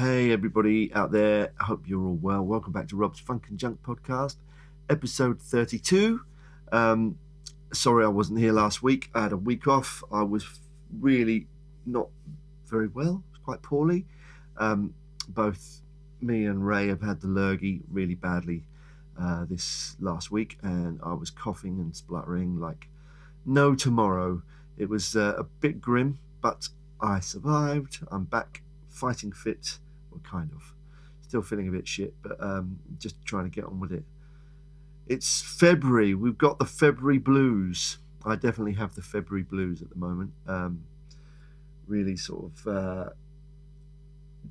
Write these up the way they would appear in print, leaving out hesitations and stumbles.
Hey everybody out there, I hope you're all well. Welcome back to Rob's Funk and Junk podcast, episode 32. Sorry I wasn't here last week. I had a week off. I was really not very well, quite poorly. Both me and Ray have had the lurgy really badly this last week, and I was coughing and spluttering like no tomorrow. It was a bit grim, but I survived. I'm back fighting fit, or kind of. Still feeling a bit shit, but just trying to get on with it. It's February. We've got the February blues. I definitely have the February blues at the moment. Really sort of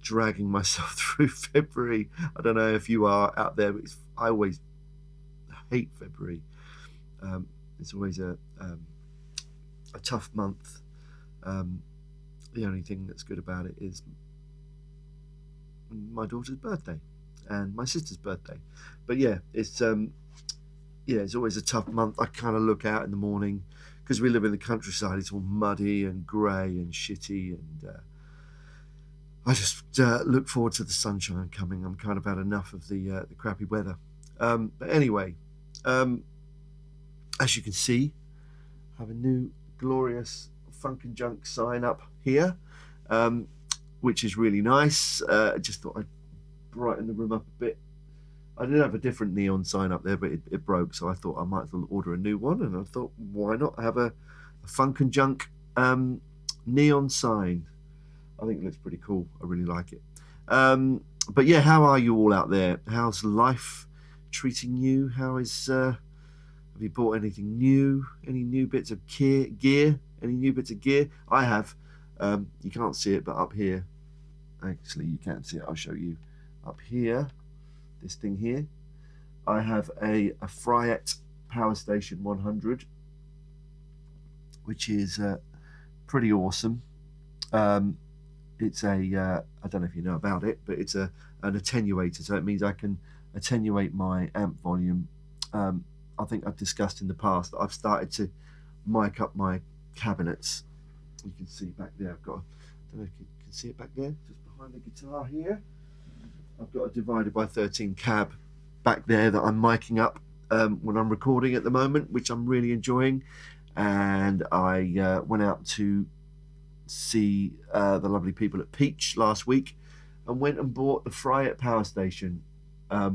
dragging myself through February. I don't know if you are out there, but I always hate February. It's always a tough month. The only thing that's good about it is my daughter's birthday and my sister's birthday. But yeah, it's always a tough month. I kind of look out in the morning because we live in the countryside. It's all muddy and grey and shitty, and I just look forward to the sunshine coming. I'm kind of had enough of the crappy weather. But anyway, as you can see, I have a new glorious Funk and Junk sign up here, which is really nice. I just thought I'd brighten the room up a bit. I did have a different neon sign up there, but it broke, so I thought I might as well order a new one, and I thought, why not have a Funk and Junk neon sign? I think it looks pretty cool. I really like it. But yeah, how are you all out there? How's life treating you? How is have you bought anything new? Any new bits of gear? Any new bits of gear? I have. You can't see it, but up here, actually you can see it. I'll show you. Up here, this thing here, I have a Fryette Power Station 100, which is pretty awesome. It's a I don't know if you know about it, but it's an attenuator, so it means I can attenuate my amp volume. I think I've discussed in the past that I've started to mic up my cabinets. You can see back there, I don't know if you can see it back there, just behind the guitar here. I've got a divided by 13 cab back there that I'm miking up when I'm recording at the moment, which I'm really enjoying. And I went out to see the lovely people at Peach last week and went and bought the Fryette Power Station. I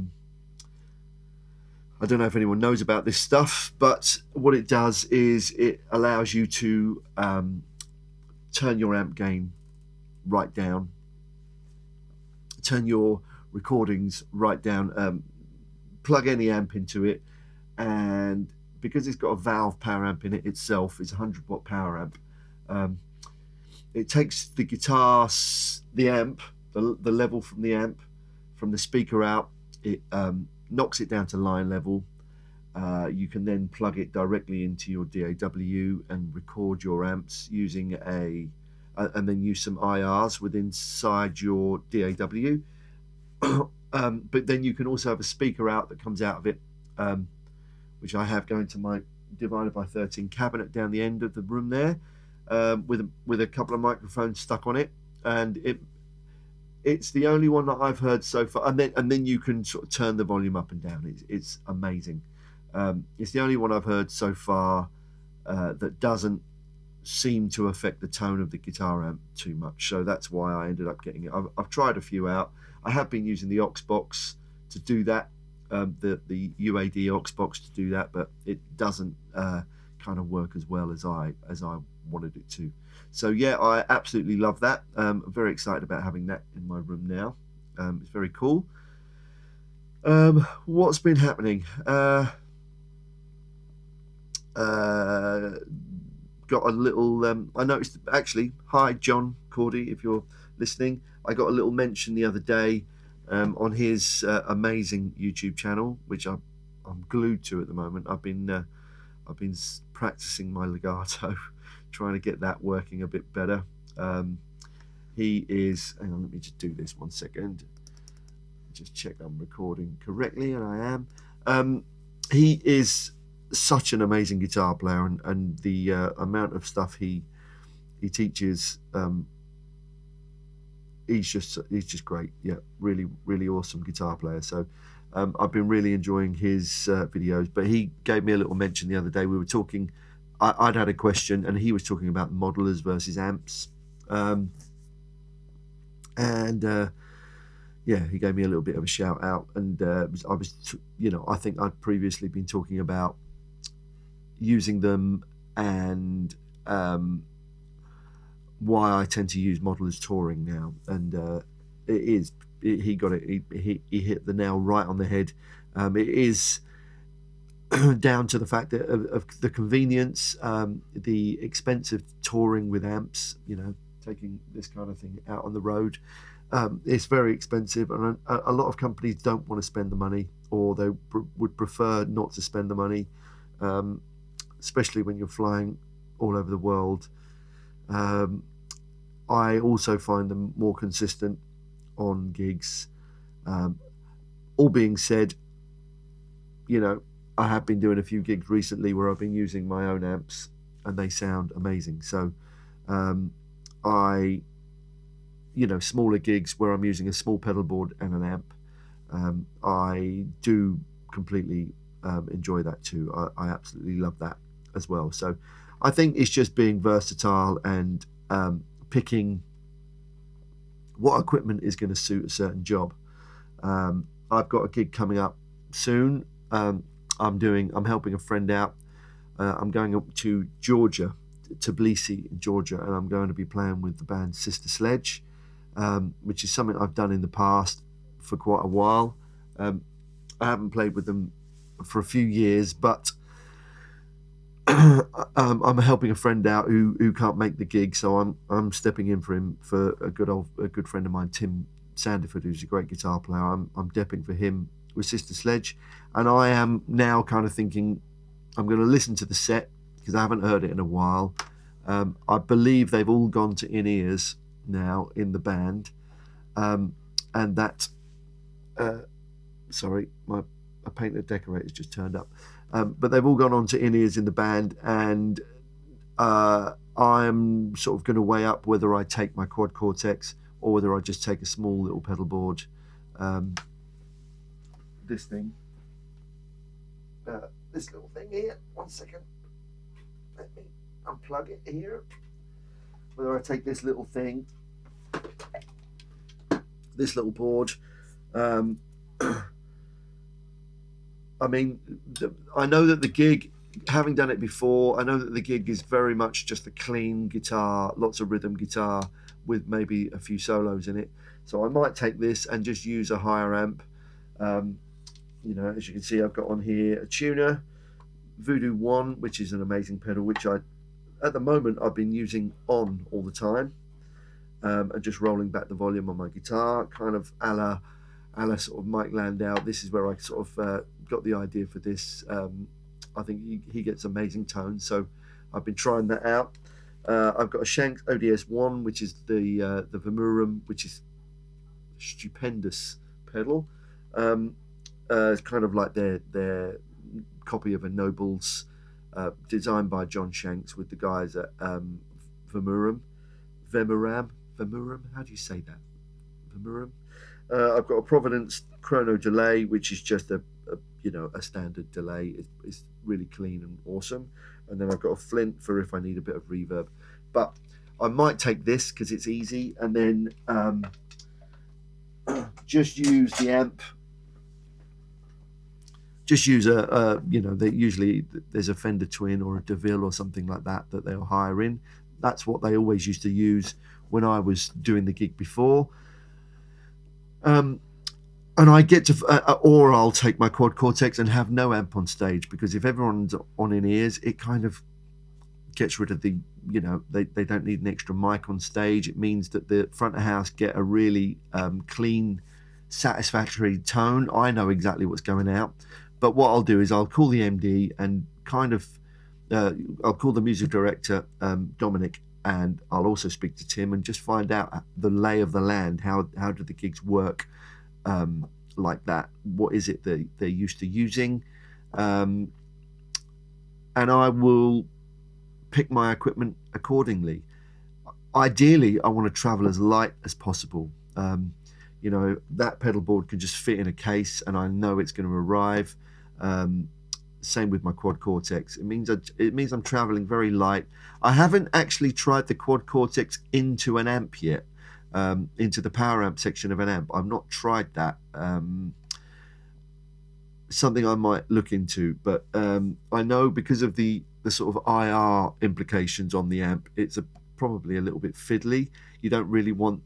don't know if anyone knows about this stuff, but what it does is it allows you to turn your amp gain right down, turn your recordings right down, plug any amp into it, and because it's got a valve power amp in it itself, it's a 100-watt power amp. It takes the guitar, the amp, the level from the amp, from the speaker out, it knocks it down to line level. You can then plug it directly into your DAW and record your amps using and then use some IRs inside your DAW. But then you can also have a speaker out that comes out of it, which I have going to my divided by 13 cabinet down the end of the room there, with a couple of microphones stuck on it, and it's the only one that I've heard so far. And then you can sort of turn the volume up and down. It's amazing. It's the only one I've heard so far that doesn't seem to affect the tone of the guitar amp too much. So that's why I ended up getting it. I've tried a few out. I have been using the aux box to do that, the UAD aux box to do that, but it doesn't kind of work as well as I wanted it to. So yeah, I absolutely love that. I'm very excited about having that in my room now. It's very cool. What's been happening? Got a little I noticed, actually, hi John Cordy, if you're listening, I got a little mention the other day on his amazing YouTube channel, which I'm glued to at the moment. I've been practicing my legato, trying to get that working a bit better. He is, hang on, let me just do this 1 second, just check I'm recording correctly, and I am. He is such an amazing guitar player, and the amount of stuff he teaches he's just great. Yeah, really, really awesome guitar player. So I've been really enjoying his videos. But he gave me a little mention the other day. We were talking. I'd had a question, and he was talking about modellors versus amps, and yeah, he gave me a little bit of a shout out. And I think I'd previously been talking about using them and why I tend to use modellors touring now, and he got it. He hit the nail right on the head. It is down to the fact that of the convenience, the expensive touring with amps. Taking this kind of thing out on the road, it's very expensive, and a lot of companies don't want to spend the money, or they would prefer not to spend the money, especially when you're flying all over the world. I also find them more consistent on gigs. All being said, I have been doing a few gigs recently where I've been using my own amps, and they sound amazing. So smaller gigs where I'm using a small pedal board and an amp, I do completely enjoy that too. I absolutely love that as well. So I think it's just being versatile and picking what equipment is going to suit a certain job. I've got a gig coming up soon. I'm helping a friend out. I'm going up to Georgia, Tbilisi in Georgia, and I'm going to be playing with the band Sister Sledge, which is something I've done in the past for quite a while. I haven't played with them for a few years, but I'm helping a friend out who can't make the gig, so I'm stepping in for him, for a good friend of mine, Tim Sandiford, who's a great guitar player. I'm depping for him with Sister Sledge, and I am now kind of thinking I'm going to listen to the set because I haven't heard it in a while. I believe they've all gone to in-ears now in the band, and that sorry, a painted decorator's just turned up. But they've all gone on to in-ears in the band, and I'm sort of going to weigh up whether I take my quad Cortex or whether I just take a small little pedal board. This thing, this little thing here. 1 second. Let me unplug it here. Whether I take this little thing, this little board. I mean, I know that the gig, having done it before, I know that the gig is very much just a clean guitar, lots of rhythm guitar with maybe a few solos in it. So I might take this and just use a higher amp. As you can see, I've got on here a tuner, Voodoo 1, which is an amazing pedal, which at the moment, I've been using on all the time, and just rolling back the volume on my guitar, kind of a la sort of Mike Landau. This is where I sort of got the idea for this. I think he gets amazing tones, so I've been trying that out. I've got a Shanks ODS 1, which is the Vemurum, which is a stupendous pedal. It's kind of like their copy of a Nobles, designed by John Shanks with the guys at Vemuram. How do you say that? Vemuram. I've got a Providence Chrono delay, which is just a standard delay. It's really clean and awesome. And then I've got a Flint for if I need a bit of reverb. But I might take this because it's easy, and then just use the amp. Just use usually there's a Fender Twin or a DeVille or something like that they'll hire in. That's what they always used to use when I was doing the gig before. And I get to, or I'll take my quad Cortex and have no amp on stage, because if everyone's on in-ears, it kind of gets rid of the, they don't need an extra mic on stage. It means that the front of house get a really clean, satisfactory tone. I know exactly what's going out. But what I'll do is I'll call the MD and kind of, I'll call the music director, Dominic, and I'll also speak to Tim and just find out the lay of the land. How do the gigs work like that? What is it that they're used to using? And I will pick my equipment accordingly. Ideally, I want to travel as light as possible. You know, that pedal board can just fit in a case, and I know it's going to arrive. Same with my quad Cortex. It means I'm traveling very light. I haven't actually tried the quad Cortex into an amp yet, into the power amp section of an amp. I've not tried that. Something I might look into, but I know because of the sort of IR implications on the amp, it's probably a little bit fiddly. You don't really want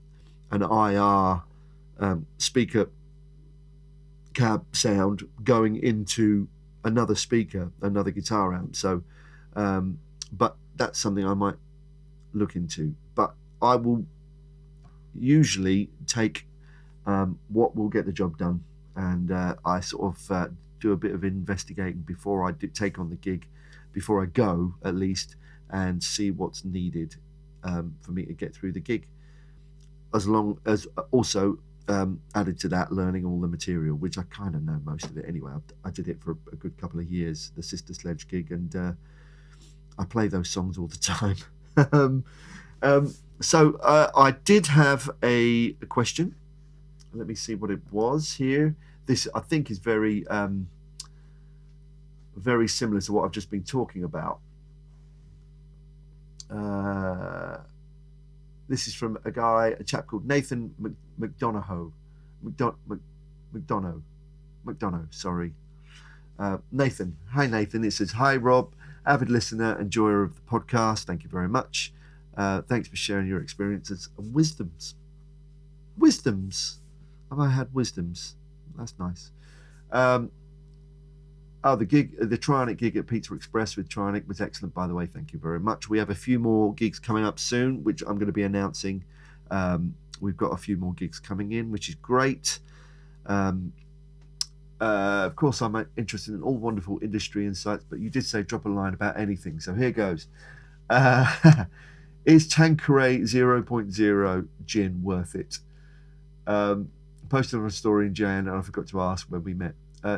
an IR speaker cab sound going into another speaker, another guitar amp. So, but that's something I might look into. But I will usually take what will get the job done, and I sort of do a bit of investigating before I take on the gig, before I go at least, and see what's needed for me to get through the gig. As long as also added to that, learning all the material, which I kind of know most of it anyway. I did it for a good couple of years, the Sister Sledge gig, and I play those songs all the time. So I did have a question. Let me see what it was here. This, I think, is very very similar to what I've just been talking about. This is from a chap called Nathan McDonough. Sorry. Nathan. Hi, Nathan. It says, "Hi, Rob. Avid listener, enjoyer of the podcast. Thank you very much. Thanks for sharing your experiences and wisdoms. Wisdoms? Have I had wisdoms? That's nice. The Trionic gig at Pizza Express with Trionic was excellent, by the way. Thank you very much. We have a few more gigs coming up soon, which I'm going to be announcing. We've got a few more gigs coming in, which is great. Of course, I'm interested in all wonderful industry insights, but you did say drop a line about anything, so here goes. Is Tanqueray 0.0 gin worth it? Posted on a story in Jan, and I forgot to ask when we met.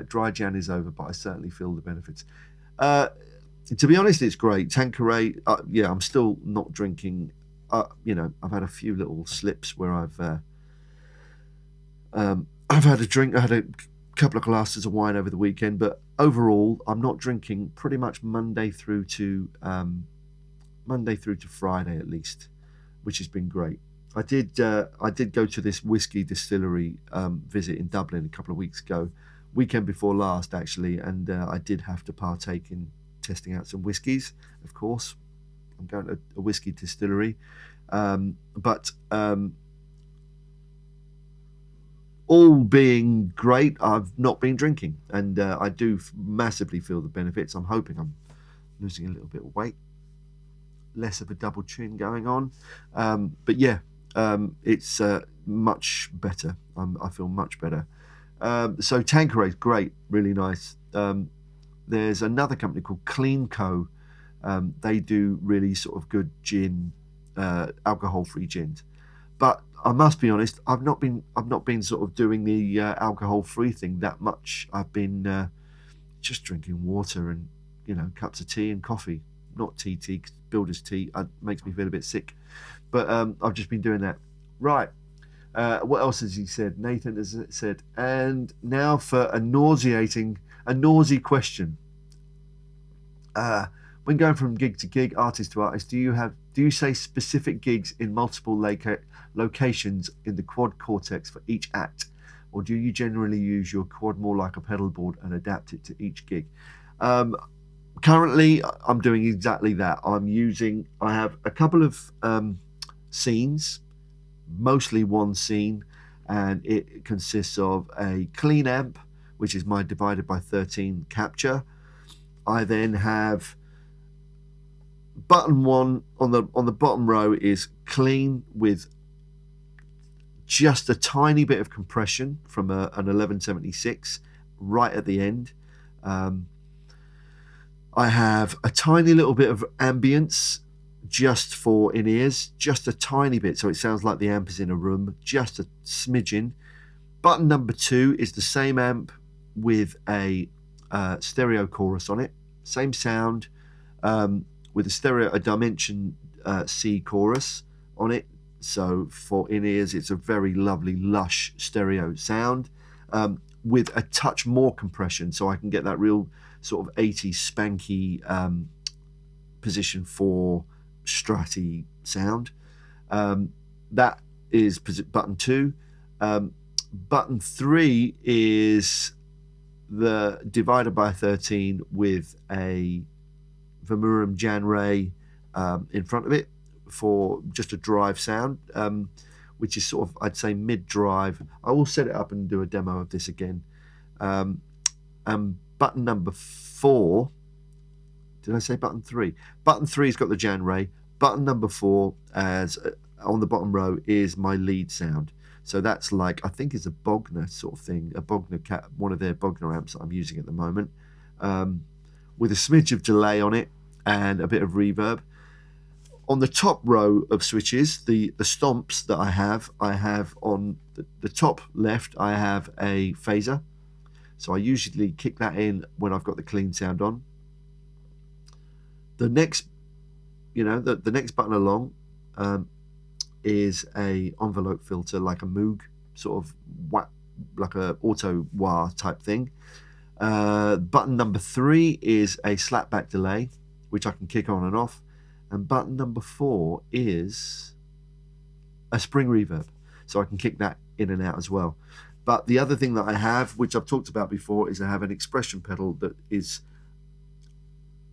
Dry Jan is over, but I certainly feel the benefits. To be honest, it's great. Tanqueray, I'm still not drinking. I've had a few little slips where I've had a drink. I had a couple of glasses of wine over the weekend, but overall, I'm not drinking pretty much Monday through to Friday at least, which has been great. I did go to this whiskey distillery visit in Dublin a couple of weeks ago, weekend before last actually, and I did have to partake in testing out some whiskies. Of course, I'm going to a whiskey distillery, but all being great, I've not been drinking, and I do massively feel the benefits. I'm hoping I'm losing a little bit of weight, less of a double chin going on, but yeah, it's much better. I feel much better. So Tanqueray's great, really nice. There's another company called Clean Co. They do really sort of good gin, alcohol-free gins. But I must be honest, I've not been sort of doing the alcohol-free thing that much. I've been just drinking water and cups of tea and coffee, not tea, builder's tea. It makes me feel a bit sick. But I've just been doing that. Right. What else has he said? Nathan has said, and now for a nausy question. When going from gig to gig, artist to artist, do you say specific gigs in multiple locations in the quad Cortex for each act, or do you generally use your quad more like a pedal board and adapt it to each gig? Currently, I'm doing exactly that. I have a couple of scenes, mostly one scene, and it consists of a clean amp, which is my divided by 13 capture. I then have button one on the bottom row is clean with just a tiny bit of compression from an 1176 right at the end. I have a tiny little bit of ambience just for in-ears, just a tiny bit, so it sounds like the amp is in a room, just a smidgen. Button number 2 is the same amp with a stereo chorus on it, same sound, with a Dimension C chorus on it, So for in-ears, it's a very lovely, lush stereo sound with a touch more compression, so I can get that real sort of 80s spanky position 4 Stratty sound. That is button 2. Button 3 is the divider by 13 with a Vemurem Jan Ray in front of it for just a drive sound, which is sort of, I'd say, mid-drive. I will set it up and do a demo of this again. And button number 4, did I say button 3? Button 3's got the Jan Ray. Button number 4, as on the bottom row, is my lead sound. So that's like, I think it's a Bogner sort of thing, a Bogner one of their Bogner amps that I'm using at the moment, with a smidge of delay on it and a bit of reverb. On the top row of switches, the stomps that I have on the top left, I have a phaser. So I usually kick that in when I've got the clean sound on. The next, the next button along is a envelope filter, like a Moog, sort of like a auto wah type thing. Button number 3 is a slapback delay, which I can kick on and off. And button number 4 is a spring reverb, so I can kick that in and out as well. But the other thing that I have, which I've talked about before, is I have an expression pedal that is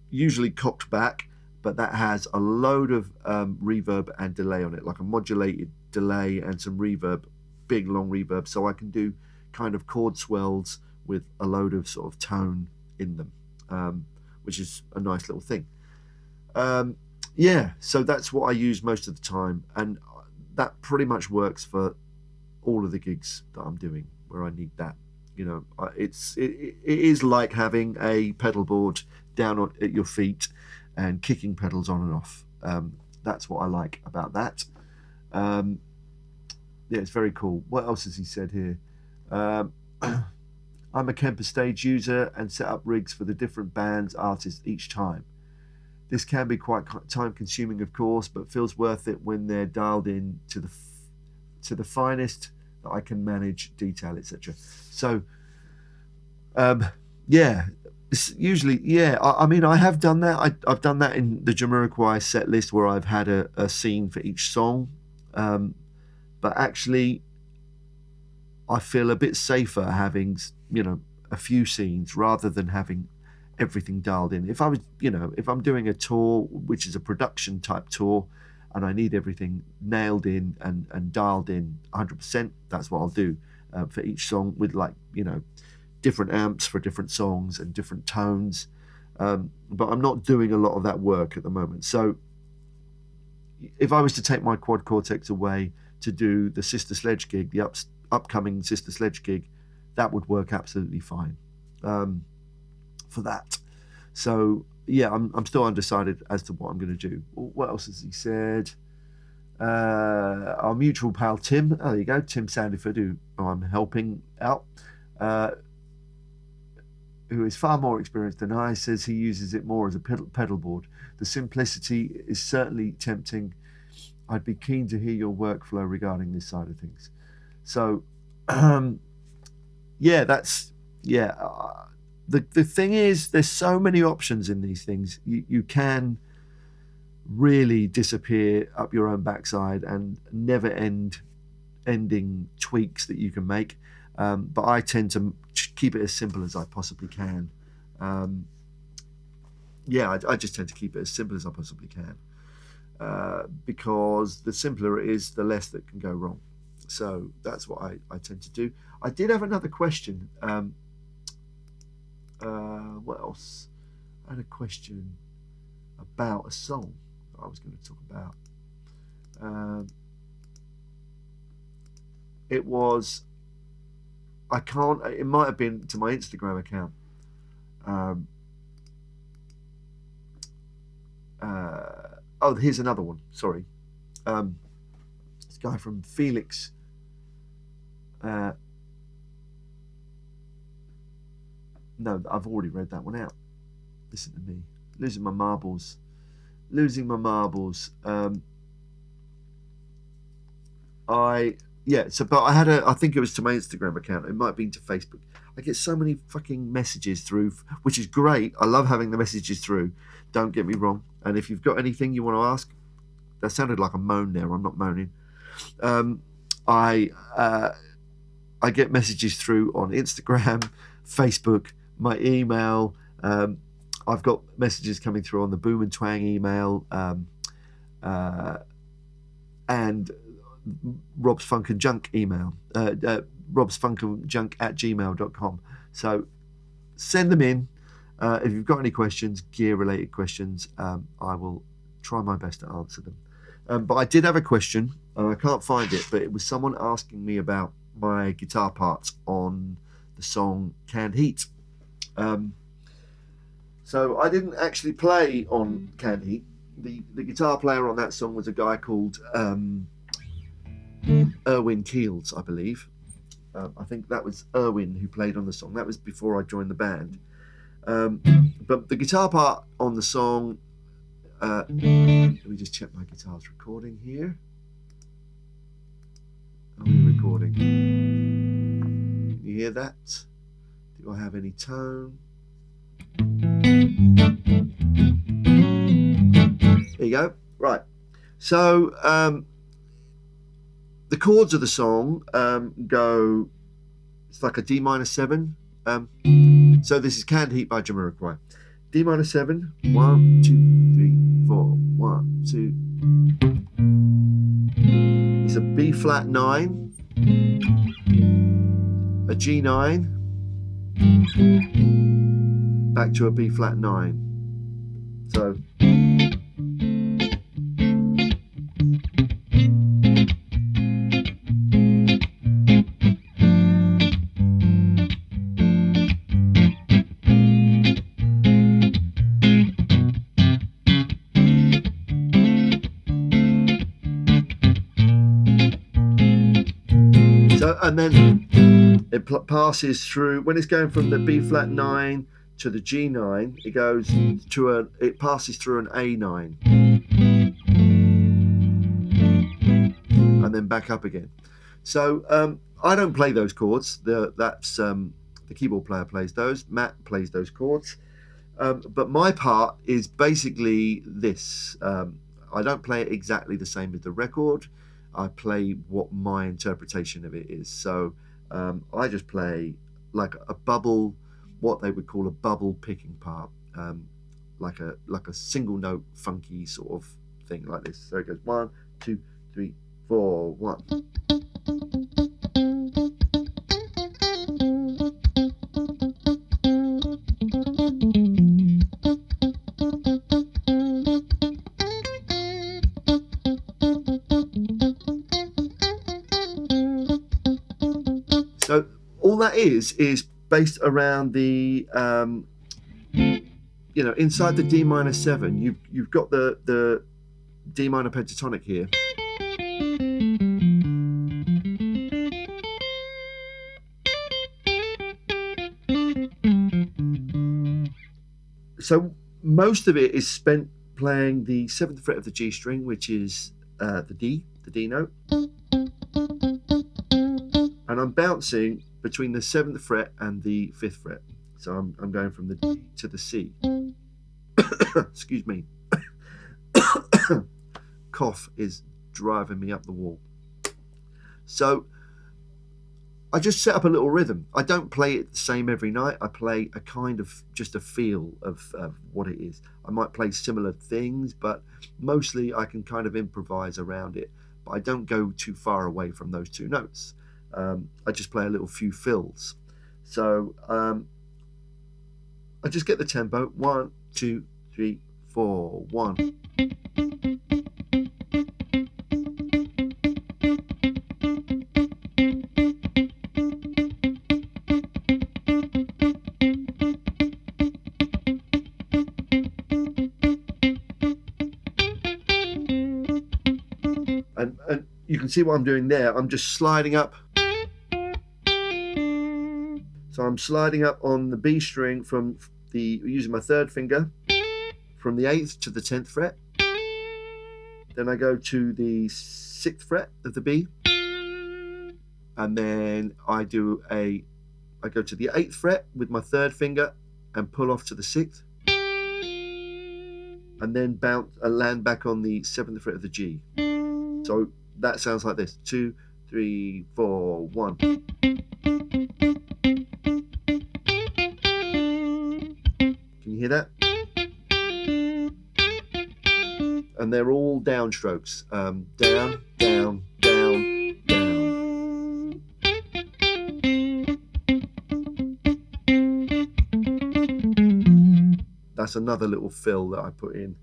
usually cocked back, but that has a load of reverb and delay on it, like a modulated delay and some reverb, big long reverb, so I can do kind of chord swells with a load of sort of tone in them, which is a nice little thing. Yeah, so that's what I use most of the time, and that pretty much works for all of the gigs that I'm doing where I need that. It is like having a pedal board down at your feet and kicking pedals on and off. That's what I like about that. Yeah, it's very cool. What else has he said here? I'm a Kemper stage user and set up rigs for the different bands, artists each time. This can be quite time consuming, of course, but feels worth it when they're dialed in to the finest that I can manage, detail, etc. So, yeah, it's usually, yeah, I mean, I have done that. I've done that in the Jamiroquai set list where I've had a scene for each song. But actually, I feel a bit safer having, a few scenes rather than having everything dialed in. If I'm doing a tour, which is a production type tour, and I need everything nailed in and dialed in 100%, that's what I'll do for each song, with different amps for different songs and different tones. But I'm not doing a lot of that work at the moment. So if I was to take my quad Cortex away to do the Sister Sledge gig, the upcoming Sister Sledge gig, that would work absolutely fine for that. So yeah, I'm still undecided as to what I'm going to do. What else has he said? Our mutual pal Tim, oh, there you go, Tim Sandiford, who I'm helping out, who is far more experienced than I, says he uses it more as a pedal board. The simplicity is certainly tempting. I'd be keen to hear your workflow regarding this side of things. So yeah, that's, yeah. The thing is, there's so many options in these things. You can really disappear up your own backside and never ending tweaks that you can make. But I tend to keep it as simple as I possibly can. Yeah, I just tend to keep it as simple as I possibly can. Because the simpler it is, the less that can go wrong. So that's what I tend to do. I did have another question. What else? I had a question about a song that I was going to talk about. It was, it might have been to my Instagram account. Oh, here's another one. Sorry. This guy from Felix. No, I've already read that one out. Listen to me. Losing my marbles. but I think it was to my Instagram account. It might have been to Facebook. I get so many fucking messages through, which is great. I love having the messages through. Don't get me wrong. And if you've got anything you want to ask, that sounded like a moan there. I'm not moaning. I get messages through on Instagram, Facebook, my email. I've got messages coming through on the Boom and Twang email, and Rob's Funk and Junk email, robsfunkandjunk@gmail.com. So send them in. If you've got any questions, gear-related questions, I will try my best to answer them. But I did have a question, and I can't find it, but it was someone asking me about my guitar parts on the song Canned Heat. So I didn't actually play on Canned Heat. The guitar player on that song was a guy called Erwin Keels, I believe. I think that was Erwin who played on the song. That was before I joined the band. But the guitar part on the song, let me just check my guitar's recording here. Are we recording? Can you hear that? Do I have any tone? There you go. Right. So the chords of the song go, it's like a D minor 7. So this is Canned Heat by Jamiroquai. D minor 7. 1, 2, 3, 4. 1, 2. It's a B flat 9, a G9, back to a B flat 9. So and then it passes through, when it's going from the B flat 9 to the G9, it goes to it passes through an A9 and then back up again. So I don't play those chords. That's the keyboard player plays those. Matt plays those chords. But my part is basically this. I don't play it exactly the same as the record. I play what my interpretation of it is. So I just play like a bubble, what they would call a bubble picking part, like a single note funky sort of thing like this. So it goes 1, 2, 3, 4, 1. So all that is based around the inside the D minor 7 you've got the D minor pentatonic here, so most of it is spent playing the 7th fret of the G string, which is the D note, and I'm bouncing between the 7th fret and the 5th fret. So I'm going from the D to the C. Excuse me. Cough is driving me up the wall. So I just set up a little rhythm. I don't play it the same every night. I play a kind of just a feel of what it is. I might play similar things, but mostly I can kind of improvise around it. But I don't go too far away from those two notes. I just play a little few fills. So I just get the tempo. 1, 2, 3, 4, 1. And you can see what I'm doing there. I'm just sliding up. So I'm sliding up on the B string from using my 3rd finger from the 8th to the 10th fret. Then I go to the 6th fret of the B. and then I go to the 8th fret with my 3rd finger and pull off to the 6th, and then bounce and land back on the 7th fret of the G. So that sounds like this: 2, 3, 4, 1. Can you hear that? And they're all downstrokes. Down, down, down, down. That's another little fill that I put in.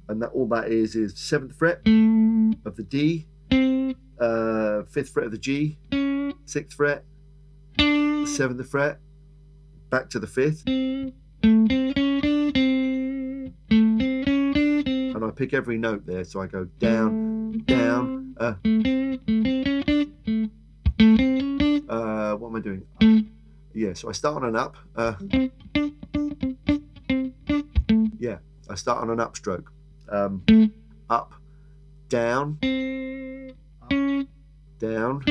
And that all that is 7th fret of the D, 5th fret of the G, 6th fret, 7th fret, back to the 5th, and I pick every note there. So I go down, down. What am I doing? Yeah, so I start on an up. Yeah, I start on an upstroke. Up, down, down,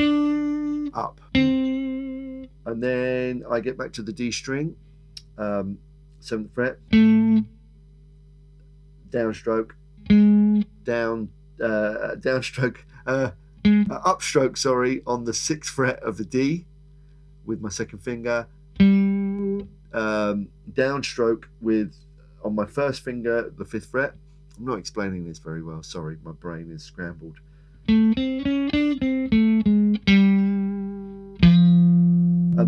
up, and then I get back to the D string, 7th fret, downstroke, downstroke, upstroke, sorry, on the 6th fret of the D with my 2nd finger, downstroke on my 1st finger, the 5th fret. I'm not explaining this very well, sorry, my brain is scrambled. And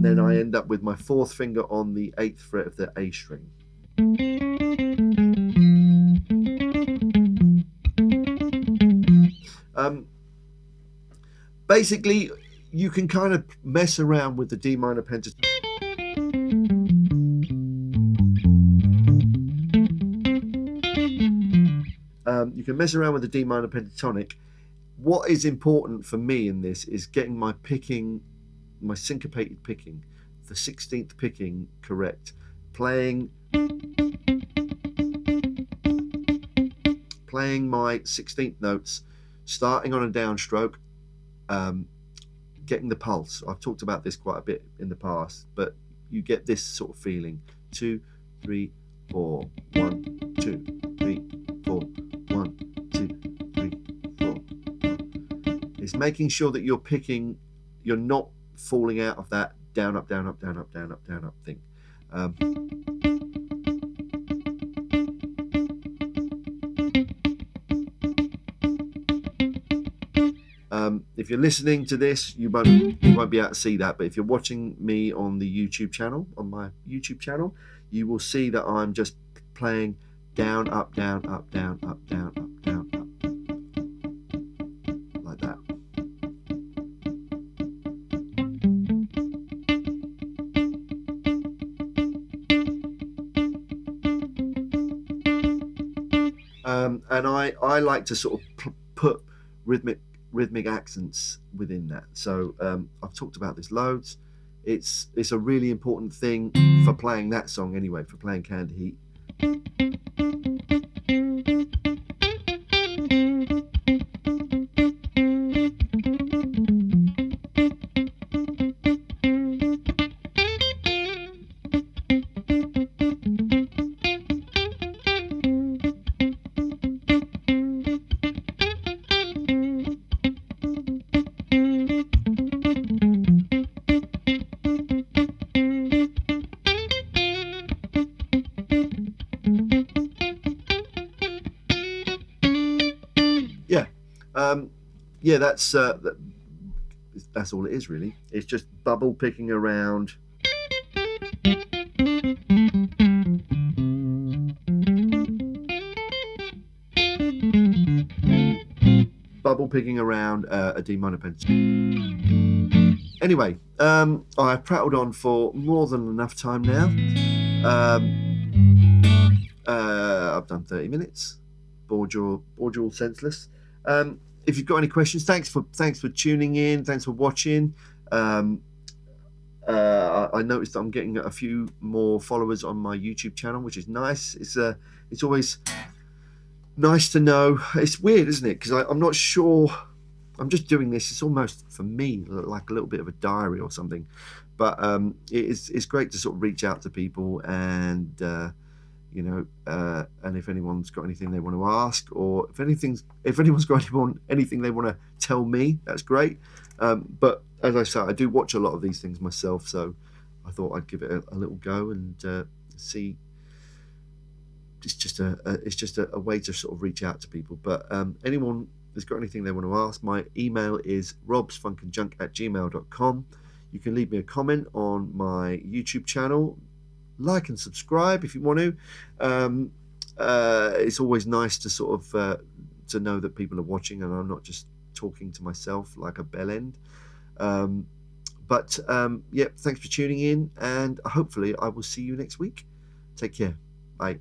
then I end up with my 4th finger on the 8th fret of the A string. Basically, you can kind of mess around with the D minor pentatonic. You can mess around with the D minor pentatonic. What is important for me in this is getting my picking, my syncopated picking, the 16th picking correct. Playing my 16th notes, starting on a downstroke, getting the pulse. I've talked about this quite a bit in the past, but you get this sort of feeling. 2, 3, 4, 1, 2, 3, 4, 1, 2, 3, 4. It's making sure that you're picking, you're not falling out of that down, up, down, up, down, up, down, up, down, up thing. If you're listening to this, you won't be able to see that, but if you're watching me on the YouTube channel, on my YouTube channel, you will see that I'm just playing down, up, down, up, down, up, down, up, down, up, like that. And I like to sort of put rhythmic accents within that. So I've talked about this loads. It's a really important thing for playing that song anyway, for playing Candy Heat. Yeah, that's all it is really. It's just bubble picking around. Bubble picking around a D minor pentatonic. Anyway, I've prattled on for more than enough time now. I've done 30 minutes. Bored you all senseless. If you've got any questions, thanks for tuning in. Thanks for watching. I noticed I'm getting a few more followers on my YouTube channel, which is nice. It's always nice to know. It's weird, isn't it? Because I'm not sure. I'm just doing this. It's almost for me like a little bit of a diary or something. But it's great to sort of reach out to people and and if anyone's got anything they want to ask, or if anyone's got anything they want to tell me, that's great. But as I say, I do watch a lot of these things myself, so I thought I'd give it a little go and see. It's just a way to sort of reach out to people. But anyone has got anything they want to ask, my email is robsfunkandjunk@gmail.com. You can leave me a comment on my YouTube channel. Like and subscribe if you want to. It's always nice to sort of to know that people are watching and I'm not just talking to myself like a bell end. Thanks for tuning in, and hopefully I will see you next week. Take care. Bye.